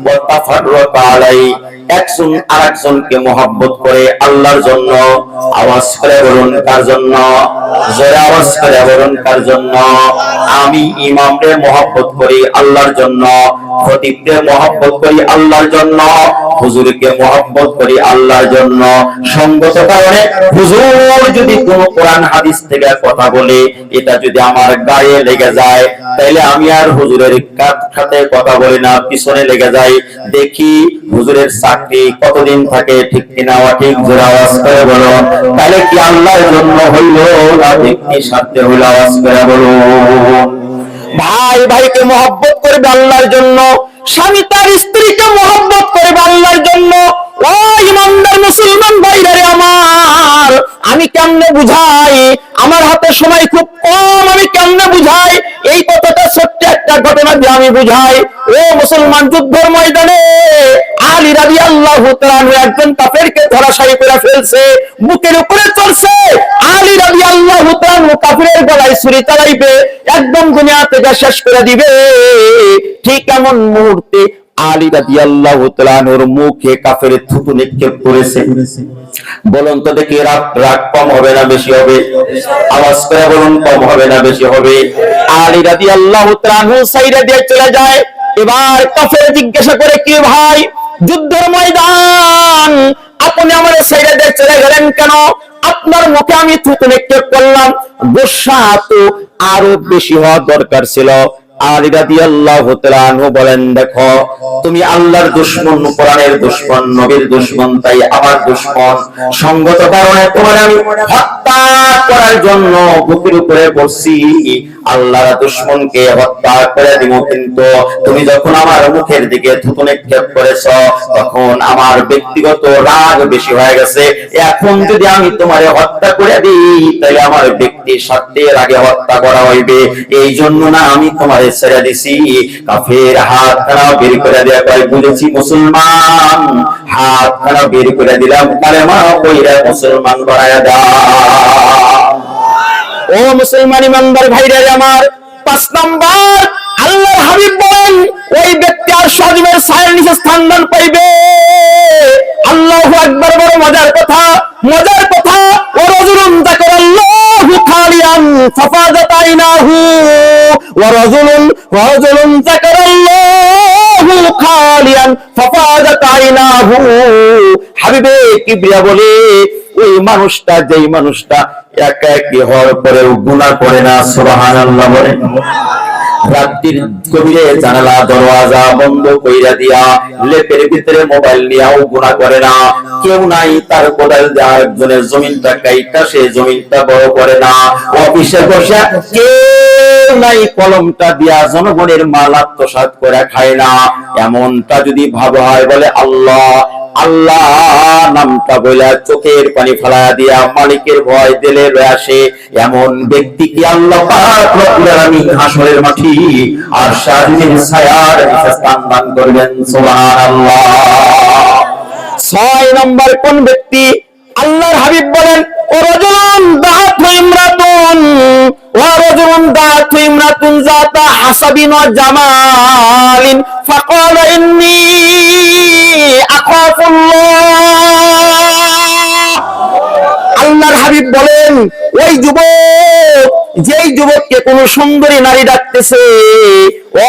ওয়া তাফাররাকা আলাই, একজন আরেকজনকে মহব্বত করে আল্লাহর জন্য। আওয়াজ করে বলুন কার জন্য? জোরে আওয়াজ করে বলুন কার জন্য? আমি ইমামকে মহব্বত করি আল্লাহর জন্য, খতিবকে মহব্বত করি আল্লাহর জন্য, হুজুরকে মহব্বত করি আল্লাহর জন্য। সঙ্গত কারণে হুজুর যদি কোনো কোরআন হাদিস থেকে কথা বলে, এটা যদি আমার গায়ে লেগে যায়, তাইলে আমি আর হুজুরের সাথে কথা বলি না, পিছনে লেগে যাই, দেখি হুজুরের চাকরি কতদিন থাকে, ঠিক কিনা? ঠিক জোরে আওয়াজ করে বলো। তাহলে কি আল্লাহর জন্য হইল না ব্যক্তি স্বার্থে হইল? আওয়াজ করে বলো। ভাই ভাইকে মহব্বত করবে আল্লাহর জন্য, স্বামী তার স্ত্রীকে মহব্বত করবে আল্লাহর জন্য। ও ইমানদার মুসলমান ভাইরা রে আমার, আমি কেমনে বুঝাই? আমার হাতে সময় খুব কম, আমি কেমনে বুঝাই? এই কথাটা ছোট্ট একটা ঘটনা দিয়ে আমি বুঝাই। ও মুসলমান, যুদ্ধের ময়দানে আলী রাদিয়াল্লাহু তাআলা একজন কাফেরকে ধরাশায়ী করে ফেলছে, বুকের উপরে চড়ছে। আলী রাদিয়াল্লাহু তাআলা কাফেরের গলায় ছুরি চালাইবে, একদম দুনিয়া থেকে শেষ করে দিবে। ঠিক এমন মুহূর্তে আলী রাদিয়াল্লাহু তাআলার মুখে কাফের থুতু নিক্ষেপ করেছে। বলুন তো দেখি, রাগ কম হবে না বেশি হবে? আওয়াজ করে বলুন, কম হবে না বেশি হবে? আলী রাদিয়াল্লাহু তাআলা সাইরা দিয়ে চলে যায়। এবার কাফের জিজ্ঞাসা করে, কি ভাই, যুদ্ধের ময়দান, আপনি আমার সাইরা দিয়ে চলে গেলেন কেন? আপনার মুখে আমি থুতু নিক্ষেপ করলাম, গোসা তো আরো বেশি হওয়া দরকার ছিল। আলী রাদিয়াল্লাহু তাআলা বলেন, দেখো তুমি আল্লাহর দুশমন, কোরআনের দুশমন, নবীর দুশমন, তাই আমার দুশমন। সঙ্গত কারণে তোমার আমি হত্যা করার জন্য বুকের উপরে বসছি। আল্লাহর দুশমনকে হত্যা করে দিব, কিন্তু তুমি যখন আমার মুখের দিকে থুতু নিক্ষেপ করেছো, তখন আমার ব্যক্তিগত রাগ বেশি হয়ে গেছে। এখন যদি আমি তোমারে হত্যা করে দিই, তাহলে আমার ব্যক্তি স্বার্থে রাগে হত্যা করা হইবে। এই জন্য না আমি তোমারে ছেড়ে দিছি। কাফের হাত খানা বের করে দেয়া কয়, বুঝেছি মুসলমান, হাত খানা বের করে দিলাম, কালেমা কইরা মুসলমান বানায়া দাও। ও মুসলমান ইমানদার ভাইরা আমার, 5 নাম্বার আল্লাহর হাবিব বলেন, ওই ব্যক্তি আর সজীবের ছায়ার নিচে স্থান দান পাইবে। আল্লাহু আকবার। বড় মজার কথা, মজার কথা। ও রাজুলুন যাকারাল্লাহু খালিয়ান ফাফাদাত আইনাহু, ওয়া রাজুলুন যাকারাল্লাহু খালিয়ান ফাফাদাত আইনাহু। হাবিবে কিবরিয়া বলে, ওই মানুষটা, যেই মানুষটা একা একই হওয়ার পরেও গুনাহ করে না, সুবহানাল্লাহ বলে। রাত্রির গভীরে জানালা দরওয়াজা বন্ধ কইরা দিয়া লেপের ভিতরে মোবাইল নিয়েও গুনাহ করে না। কেউ নাই তার কোদাল দেওয়া, একজনের জমিনটা কাইটা সে জমিনটা বড় করে না। অফিসে বসে কেউ নাই কলমটা দিয়া জনগণের মাল আত্মসাৎ করে খায় না। এমনটা যদি ভাবা হয়, বলে আল্লাহ আল্লাহ নামটা বলে চোখের পানি ফেলা দিয়া মালিকের ভয় দিলে আসে, এমন ব্যক্তি কি আল্লাহ পাক রব্বুল আলামিন হাসরের মাঠে আর শারীরের ছায়ার নিচে স্থান দান করবেন। সুবহানাল্লাহ। 6 নম্বর কোন ব্যক্তি? আল্লাহর হাবিব বলেন, ও রাজুলুন দাআতহু ইমরাতুন, ওয়া রাজুলুন দাআতহু ইমরাতুন যাতা হাসাবিন ওয়া জামালিন ফাকালা ইন্নী আখাফুল্লাহ। আল্লাহর হাবিব বলেন, ওই যুবক, যেই যুবককে কোন সুন্দরী নারী ডাকতেছে,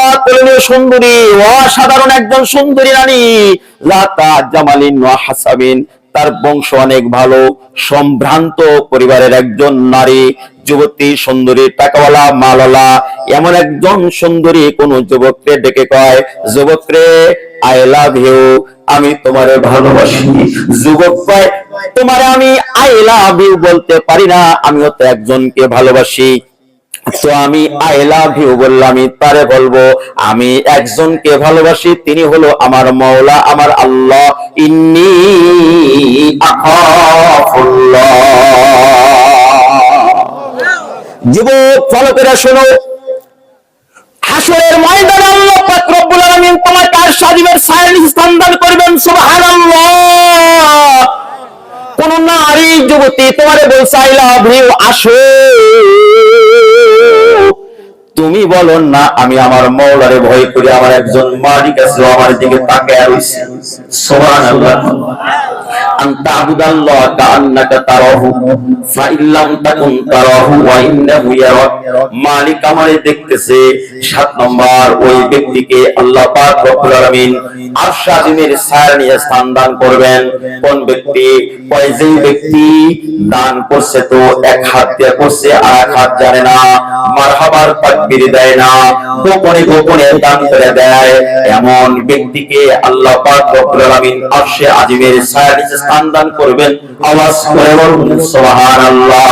অতুলনীয় সুন্দরী, অসাধারণ একজন সুন্দরী নারী, যাতা জামালিন ওয়া হাসাবিন, তার বংশ অনেক ভালো, সম্ভ্রান্ত পরিবারের একজন নারী, যুবতী, সুন্দরী, টাকাওয়ালা, মালওয়ালা, এমন একজন সুন্দরী কোন যুবককে ডেকে কয়, যুবক রে, আই লাভ ইউ, আমি তোমারে ভালোবাসি। যুবক কয়, তোমারে আমি আই লাভ ইউ বলতে পারি না, আমিও তো একজনকে ভালোবাসি। তো আমি আই লাভ ইউ বললাম, আমি তারে বলবো, আমি একজনকে ভালোবাসি, তিনি হলো আমার মাওলা, আমার আল্লাহ। ইন্নী আখাফুল্লাহ। যুবক ভালো করে শোনো, হাসরের ময়দানে আল্লাহ পাক রব্বুল আলামিন তোমাকে আর সাজিবের ছায়ার নিচে স্থান দান করবেন। সুবহানাল্লাহ। কোন নারী যুবতী তোমারে বলছে আই লাভ ইউ, আসো, তুমি তুমি বলো না আমি আমার মওলারে ভয় করি, আমার একজন মালিক আছে আমার দিকে তাকায় রইছে। সুবহানাল্লাহ। আনতা আবুদাল্লাহ কাআন্নাকা তারাহু ফা ইল্লাম তাকুন তারাহু ওয়া ইন্নাহু ইয়ারাক। মালিক আমারে দেখতেছে। 7 নম্বর ওই ব্যক্তিকে আল্লাহ পাক রব্বুল আলামিন আরশ আজিমের ছায়া নিয়ে স্থান দান করবেন। কোন ব্যক্তি? ওই যে ব্যক্তি দান করছে তো এক হাত দিয়ে করছে আর এক হাত জানে না, মারহাবার তাকবীর দেয় না, গোপনে গোপনে দান করে দেয়, এমন ব্যক্তিকে আল্লাহ পাক রব্বুল আলামিন আরশে আজিমের ছায়া নিচে স্থান দান করবেন। আওয়াজ করে বলুন সুবহানাল্লাহ।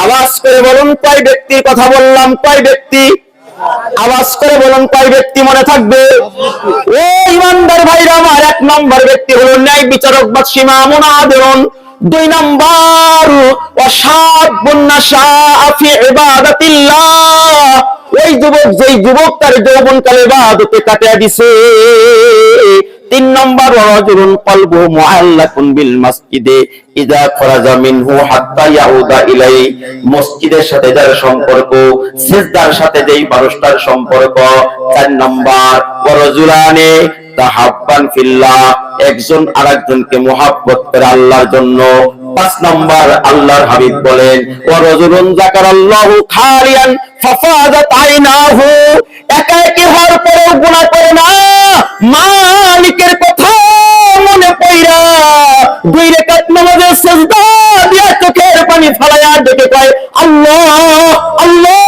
আওয়াজ করে বলুন কয় ব্যক্তির কথা বললাম? কয় ব্যক্তি? আওয়াজ করে বলুন কয় ব্যক্তি মনে থাকবে? ও ইমানদার ভাইরা আমার, 1 নম্বর ব্যক্তি হলো ন্যায় বিচারক বা ইমামুন আদিলুন। 2 নম্বর ওয়াশাবুন নাশাআ ফি ইবাদাতিল্লাহ, ওই যুবক যেই যুবক তার যৌবনকাল ইবাদতে কাটিয়ে দিছে। 3 নম্বর রাজুলুন কলবুহু মুআল্লাকুন বিল মাসজিদে ইযা খরাজা মিনহু হাত্তা ইয়াউদা ইলাই, মসজিদের সাথে যার সম্পর্ক, সিজদার সাথে যেই মানুষটার সম্পর্ক। 4 নম্বর ওয়ারাজুলানে তাহাব্বান ফিল্লাহ, একজন আরেকজনকে মুহাব্বত করে আল্লাহর জন্য। 5 নম্বর আল্লাহর হাবিব বলেন ওয়ারাজুলুন যাকারাল্লাহু খালিয়ান ফাফাজাত আইনাহু, একা একা হওয়ার পরেও গুনাহ করে না, মালিকের কথা মনে পড়া 2 রাকাত নামাজের সিজদা দিয়া চোখের পানি ফেলায়া ডেকে কয় আল্লাহ আল্লাহ,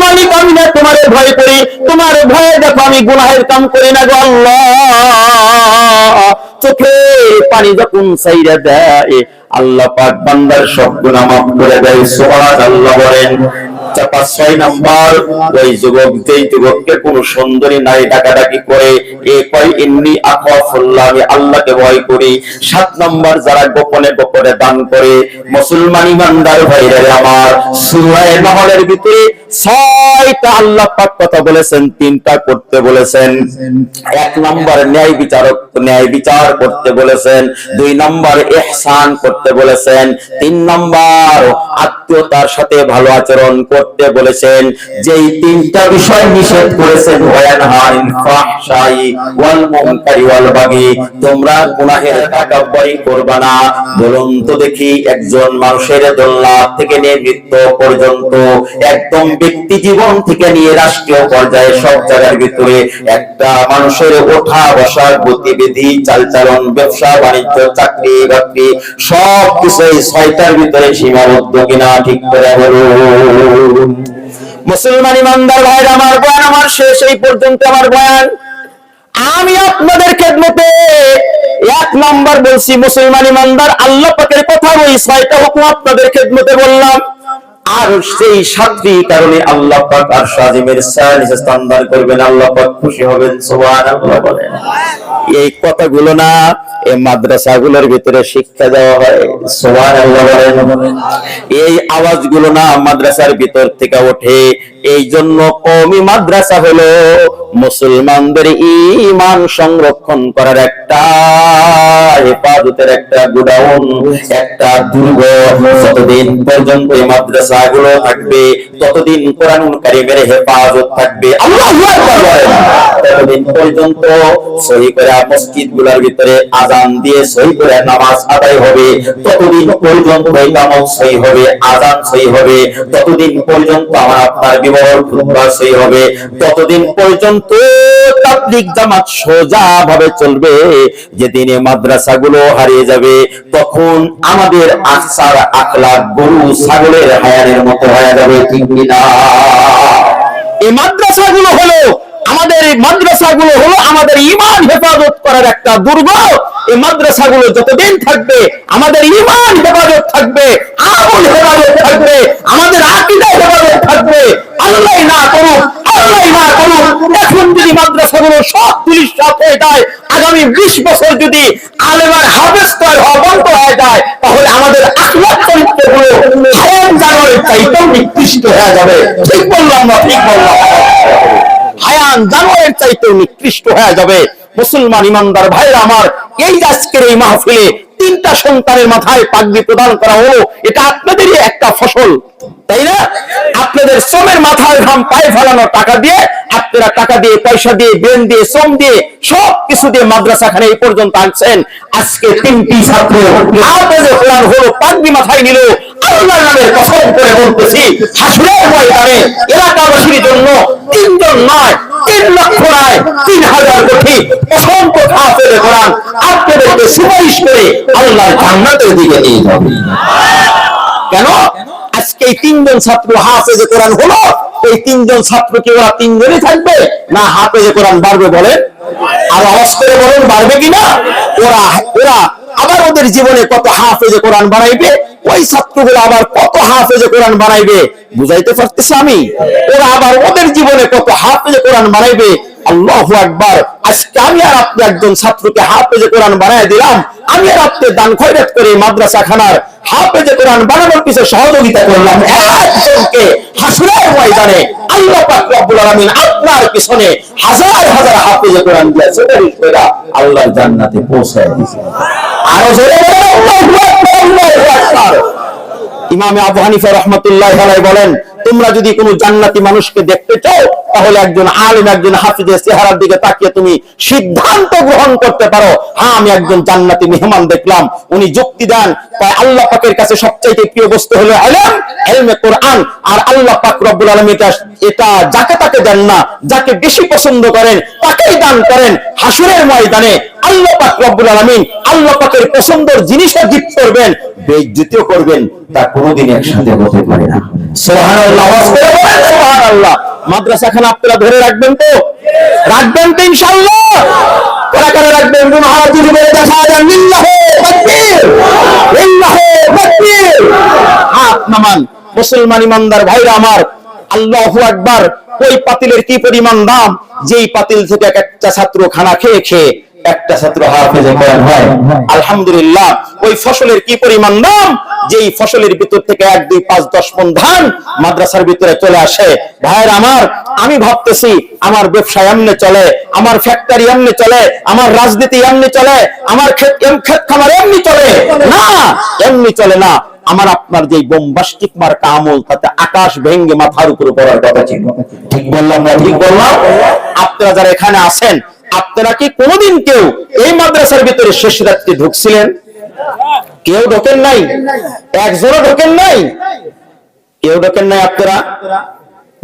মালিক আমি না তোমারে ভয় করি, তোমার ভয় দেখো আমি গুনাহের কাম করি না গো আল্লাহ। চোখে পানি যখন ছাইরা দেয় আল্লাহ পাক বান্দার সব গুনাহ মাফ করে দেয়। সুবহানাল্লাহ বলেন। 6 নম্বর ওই যুবক যেই যুবককে কোন সুন্দরী নারী ডাকাডাকি করে এ কয় ইন্নী আখাফুল্লাহ, আমি আল্লাহকে ভয় করি। 7 নম্বর যারা গোপনে গোপনে দান করে। মুসলমান ইমানদার ভাইরা আমার, সূরা নহলের ভিতরে 6টা আল্লাহ পাক কথা বলেছেন, 3টা করতে বলেছেন। 1 নম্বর ন্যায় বিচারক, ন্যায় বিচার করতে বলেছেন। 2 নম্বর ইহসান করতে বলেছেন। 3 নম্বর আত্মীয়তার সাথে ভালো আচরণ করতে বলেছেন। যেই 3টা বিষয় নিষেধ করেছেন ওয়ানহানিল ফাহশাই ওয়াল মুনকারি ওয়াল বাগি, তোমরা গুনাহের তাকাব্বুরি করবা না। বলুন তো দেখি, একজন মানুষের দোলনা থেকে নিয়ে মৃত্যু পর্যন্ত, একদম ব্যক্তি জীবন থেকে নিয়ে রাষ্ট্রীয় পর্যায়ে সব জায়গার ভিতরে একটা মানুষের ওঠা বসার গতিবিধি, চালচলন, ব্যবসা বাণিজ্য, চাকরি বাকরি সব কিছু 6টার ভিতরে সীমাবদ্ধ কিনা? ঠিক করে বলুন। মুসলমান ইমানদার ভাইরা আমার, বয়ান আমার শেষ, এই পর্যন্ত আমার বয়ান। আমি আপনাদের খেদমতে 1 নম্বর বলছি মুসলমান ইমানদার আল্লাহ পাকের কথা, ওই 6টা হুকুম আপনাদের খেদমতে বললাম। আর সেই 7টি কারণে আল্লাহ পাক আরশ আজিমের ছায়া নিচে স্থান দান করবেন, আল্লাহ পাক খুশি হবেন। সুবহানাল্লাহ বলেন। এই কথাগুলো না এই মাদ্রাসাগুলোর ভিতরে শিক্ষা দেওয়া হয়। সুবহানাল্লাহ বলেন। এই আওয়াজগুলো না মাদ্রাসার ভিতর থেকে ওঠে। এই জন্য কওমি মাদ্রাসা হলো মুসলমানদের ঈমান সংরক্ষণ করার একটা হেফাজতের একটা গোডাউন, একটা দুর্গ। যতদিন পর্যন্ত এই মাদ্রাসাগুলো থাকবে ততদিন কোরআনুল কারীমের হেফাজত থাকবে। আল্লাহু আকবার বলেন। ততদিন পর্যন্ত সহি করে মসজিদগুলোর ভিতরে আযান দিয়ে সহি করে নামাজ আদায় হবে, ততদিন পর্যন্ত ইমামত সহি হবে, আযান সহি হবে, ততদিন পর্যন্ত আমার আপনার বিবাহ খুতবা সহি হবে, ততদিন পর্যন্ত তাবলীগ জামাত সোজা ভাবে চলবে। যেদিনে মাদ্রাসাগুলো হারিয়ে যাবে তখন আমাদের আচার আখলাক গরু ছাগলের হায়ানের মতো হয়ে যাবে। ঠিক কিনা? এই মাদ্রাসাগুলো হলো আমাদের ঈমান হেফাজত করার একটা দুর্গ। এই মাদ্রাসাগুলো যতদিন থাকবে আমাদের ঈমান হেফাজত থাকবে, আমল হেফাজত থাকবে, আমাদের আকীদা হেফাজত থাকবে। আল্লাহ না করুক, এখন যদি মাদ্রাসাগুলো সব পুলিশ সাথ হয়ে যায়, আগামী 20 বছর যদি আলেম আর হাফেজ তৈরি হওয়া বন্ধ হয়ে যায়, তাহলে আমাদের আখলাক চরিত্রগুলো হায়ান জানোয়ারের চাইতেও নিকৃষ্ট হয়ে যাবে। ঠিক বললাম না? ঠিক বললাম। হায়ান জানোয়ারের চাইতেও নিকৃষ্ট হয়ে যাবে। মুসলমান ইমানদার ভাইরা আমার, এই আজকের এই মাহফিলে 3টা সন্তানের মাথায় পাগড়ি প্রদান করা হলো, এটা আপনাদেরই একটা ফসল। তাই না? আপনাদের শ্রমের মাথায় ঘাম পায়ে ফেলানো টাকা দিয়ে আপনারা টাকা দিয়ে পয়সা দিয়ে ব্রেন দিয়ে শ্রম দিয়ে সব কিছু দিয়ে মাদ্রাসাখানে এই পর্যন্ত আনছেন। আজকে 3টি ছাত্র হাফেজে কোরআন হলো, পাগড়ি মাথায় নিল। আল্লাহর নামের কসম করে বলতেছি, হাসরের ময়দানে এলাকাবাসীর জন্য 3 জন নয়, 3 লক্ষ নয়, 3000 কোটি অসংখ্য হাফেজে কোরআন আপনাদেরকে সুপারিশ করে আল্লাহর জান্নাতের দিকে নিয়ে যাবে। কেন? আজকে এই 3 জন ছাত্র হাফেজে কোরআন হলো, এই 3 জন ছাত্র কি ওরা 3 জনই থাকবে না হাফেজে কোরআন বাড়বে? বলেন, আর আওয়াজ করে বলেন, বাড়বে কিনা? ওরা আবার ওদের জীবনে কত হাফেজে কোরআন বানাইবে, ওই ছাত্রগুলো আবার কত হাফেজে কোরআন বানাইবে, বুঝাইতে পারতেছি আমি? ওরা আবার ওদের জীবনে কত হাফেজে কোরআন বানাইবে। আল্লাহু আকবার। আজকে আমি আর আপনি একজন ছাত্রকে হাফেজে কোরআন বানায় দিলাম, আমি আর আপনি দান খয়রাত করে মাদ্রাসা খানার হাফেজে কোরআন বানানোর পিছনে সহযোগিতা করলাম। একজনকে হাসরের ময়দানে আল্লাহ পাক রব্বুল আলামিন আপনার পিছনে হাজার হাজার হাফেজে কোরআন দিয়ে সুপারিশ করে আল্লাহর জান্নাতে পৌঁছায় দিয়েছে। আরো জোরে বলেন আল্লাহু আকবার, আল্লাহু আকবার। ইমাম আবু হানিফা রাহমাতুল্লাহি আলাইহি বলেন, তোমরা যদি কোনো জান্নাতি মানুষকে দেখতে চাও তাহলে একজন আলিম, একজন হাফিজের চেহারার দিকে তাকিয়ে তুমি সিদ্ধান্ত গ্রহণ করতে পারো, হ্যাঁ আমি একজন জান্নাতি মেহমান দেখলাম। উনি যুক্তি দেন, তাই আল্লাহ পাকের কাছে সবচাইতে প্রিয় বস্তু হলো ইলম, ইলমে কোরআন। আর আল্লাহ পাক রব্বুল আলামিন এটা যাকে তাকে দেন না, যাকে বেশি পছন্দ করেন তাকেই দান করেন। হাসরের ময়দানে আল্লাহ পাক রব্বুল আলামিন আল্লাহ পাকের পছন্দের জিনিসও জিত করবেন, বেইজ্জতিও করবেন, তা কোনোদিন একসাথে হতে পারে না। সুবহানাল্লাহ, আওয়াজ করে বলেন সুবহানাল্লাহ। মাদ্রাসাখানা আপনারা ধরে রাখবেন তো? রাখবেন তো ইনশাআল্লাহ? কারা কারা রাখবেন? হাজির করে দেখা যান। লিল্লাহি তাকবীর, লিল্লাহি তাকবীর। হাত নামান মুসলমান ইমানদার ভাইরা আমার, আল্লাহু আকবার। ওই পাতিলের কি পরিমাণ দাম, যেই পাতিল থেকে একটা ছাত্র খানা খেয়ে খেয়ে একটা ছাত্র হাফেজে কোরআন হয়। আলহামদুলিল্লাহ। ওই ফসলের কি পরিমাণ দাম, যেই ফসলের ভিতর থেকে 1, 2, 5, 10 মণ ধান মাদ্রাসার ভিতরে চলে আসে। ভাইয়ের আমার, আমি ভাবতেছি আমার ব্যবসা এমনি চলে, আমার ফ্যাক্টরি এমনি চলে, আমার রাজনীতি এমনি চলে, আমার ক্ষেত খামার এমনি চলে না, এমনি চলে না। আমার আপনার যে বোমবাস্টিক মার্কা আমল, তাতে আকাশ ভেঙে মাথার উপরে পড়ার কথা ছিল। ঠিক বললাম না? ঠিক বললাম? আপনারা যারা এখানে আছেন, আপনারা কি কোনদিন কেউ এই মাদ্রাসার ভিতরে শেষ রাত্রে ঢুকছিলেন? কেউ ঢোকেন নাই? একজনও ঢোকেন নাই? কেউ ঢোকেন নাই? আপনারা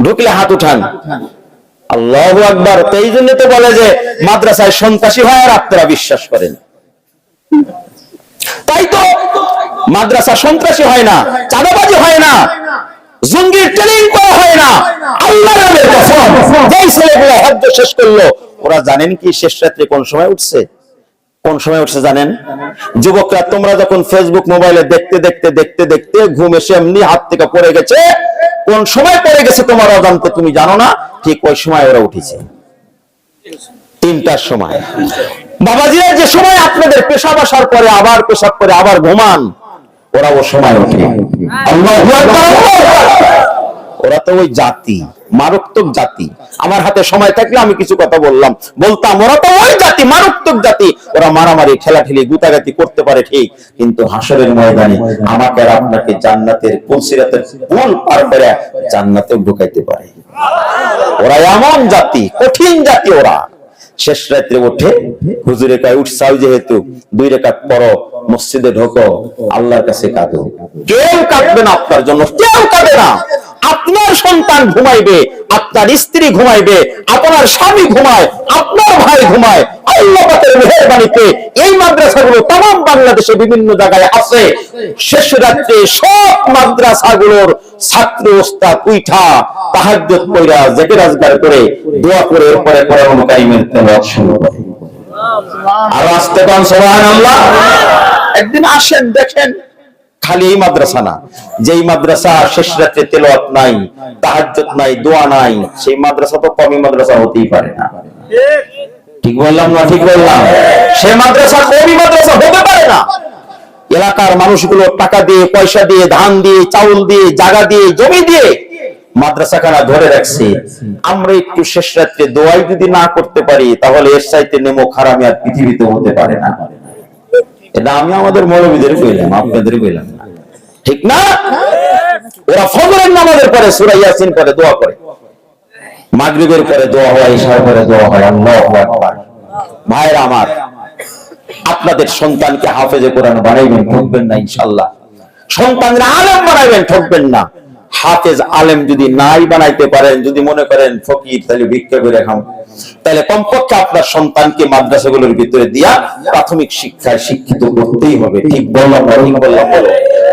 ঢুকলে হাত উঠান। আল্লাহু আকবার। তো এই জন্য তো বলে যে মাদ্রাসায় সন্ত্রাসী হয়, আর আপনারা বিশ্বাস করেন। তাই তো মাদ্রাসা সন্ত্রাসী হয় না, চাঁদাবাজি হয় না, জঙ্গির ট্রেনিং করা হয় না। আল্লাহর নামের কসম, যেই ছেলেগুলো হজ্জ শেষ করলো, ওরা জানেন কি শেষ রাত্রে কোন সময় উঠছে? কোন সময় উঠছে জানেন? যুবকরা, তোমরা যখন ফেসবুক মোবাইলে দেখতে দেখতে দেখতে দেখতে ঘুম এসে এমনি হাত থেকে পড়ে গেছে, কোন সময় পড়ে গেছে তোমার অজান্তে তুমি জানো না, ঠিক ওই সময় ওরা উঠেছে 3টার সময়। বাবাজিরা, যে সময় আপনাদের পেশাব আসার পরে আবার পেশাব করে আবার ঘুমান, ওরা ও সময় ওঠে। আল্লাহু আকবার। ওরা তো ওই জাতি, মারাত্মক জাতি। আমার হাতে সময় থাকলে আমি কিছু কথা বলতাম, ওরা তো ওই জাতি, মারাত্মক জাতি। ওরা মারামারি, ঠেলাঠেলি, গুতাগাতি করতে পারে ঠিক, কিন্তু হাসরের ময়দানে আমাকে আর আপনাকে জান্নাতের পুলসিরাতের পুল পার করে জান্নাতে ঢুকাইতে পারে। ওরা এমন জাতি, কঠিন জাতি। ওরা শেষ রাত্রে উঠে হুজুরে কয়, উঠছাও যেহেতু 2 রাকাত পড়ো, মসজিদে ঢোকো, আল্লাহর কাছে কাঁদো। কেউ কাঁদবে না আপনার জন্য, কেউ কাঁদে না। আপনার সন্তান ঘুমাইবে, আপনার স্ত্রী ঘুমাইবে, আপনার স্বামী ঘুমায়, আপনার ভাই ঘুমায়। আল্লাহ পাকের মেহেরবানিতে এই মাদ্রাসাগুলো तमाम বাংলাদেশে বিভিন্ন জায়গায় আছে। শেষ রাত্রে সব মাদ্রাসাগুলোর ছাত্র ওস্তাদ উঠা তাহাজ্জুদ কইরা জিকির আজকার করে দোয়া করে এরপরে কোরআন কারীমের তেলাওয়াত শুরু করে। আর আস্তে কোন সুবহানাল্লাহ। একদিন আসেন দেখেন, খালি এই মাদ্রাসা না, যেই মাদ্রাসা শেষ রাতে তেলাওয়াত নাই, তাহাজ্জুদ নাই, দোয়া নাই, সেই মাদ্রাসা তো কমি মাদ্রাসা হতেই পারে না। ঠিক বললাম না? ঠিক বললাম? সেই মাদ্রাসা কমি মাদ্রাসা হতে পারে না। এলাকার মানুষগুলো টাকা দিয়ে, পয়সা দিয়ে, ধান দিয়ে, চাউল দিয়ে, জায়গা দিয়ে, জমি দিয়ে মাদ্রাসাখানা ধরে রাখছে। আমরা একটু শেষ রাত্রে দোয়াই যদি না করতে পারি, তাহলে এর চাইতে নেমো খারামি আর পৃথিবীতে হতে পারে না। এটা আমি আমাদের মৌলবীদের কইলাম, আপনাদের কইলাম না। ঠিক না? ওরা ফজরের নামাজের পরে সূরা ইয়াসিন পরে দোয়া করে, মাগরিবের পরে দোয়া হয়, ইশার পরে দোয়া হয়। আল্লাহু আকবার। ভাইরা আমার, আপনাদের সন্তানকে হাফেজে কোরআন বানাইবেন, ঠকবেন না ইনশাআল্লাহ। সন্তানরা আলেম বানাইবেন, ঠকবেন না। হাফেজ আলেম যদি নাই বানাইতে পারেন, যদি মনে করেন ফকির তাহলে ভিক্ষা করে খাম, তাহলে কমপক্ষে আপনার সন্তানকে মাদ্রাসাগুলোর ভিতরে দিয়া প্রাথমিক শিক্ষায় শিক্ষিত করতেই হবে। ঠিক বললাম না? ঠিক বললাম? বলো।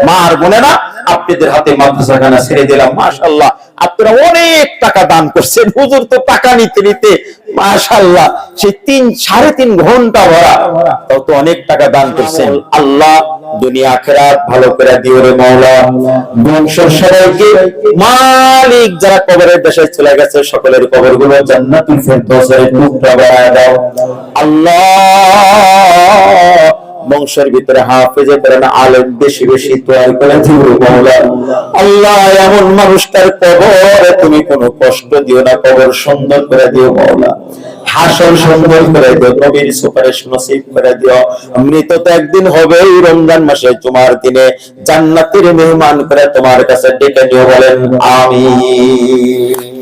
মা আর বোনেরা, আপনাদের হাতে মাদ্রাসাখানা ছেড়ে দিলাম। মাশাআল্লাহ, আপনারা অনেক টাকা দান করছেন। হুজুর তো টাকা নিতে নিতে মাশাআল্লাহ সেই 3-3.5 ঘন্টা ভরা, তাও তো অনেক টাকা দান করছেন। আল্লাহ দুনিয়া আখিরাত ভালো করে দিও রে মাওলা। বংশের সবাইকে মালিক যারা কবরের দেশে চলে গেছে সকলের কবরগুলো জান্নাতুল ফেরদৌসের টুকরা বানায় দাও আল্লাহ। বংশের ভিতরে হাফেজে কোরআন আলেম বেশি বেশি তৈরি করে দিও মাওলা। আল্লাহ এমন মানুষটার কবরে তুমি কোনো কষ্ট দিও না, কবর সুন্দর করে দিও মাওলা। হাসর সুন্দর করে দিও, নবীর সুপারিশ নসিব করে দিও। মৃত তো একদিন হবেই, রমজান মাসে জুমার দিনে জান্নাতের মেহমান করে তোমার কাছে ডেকে নিও, বলেন আমিন।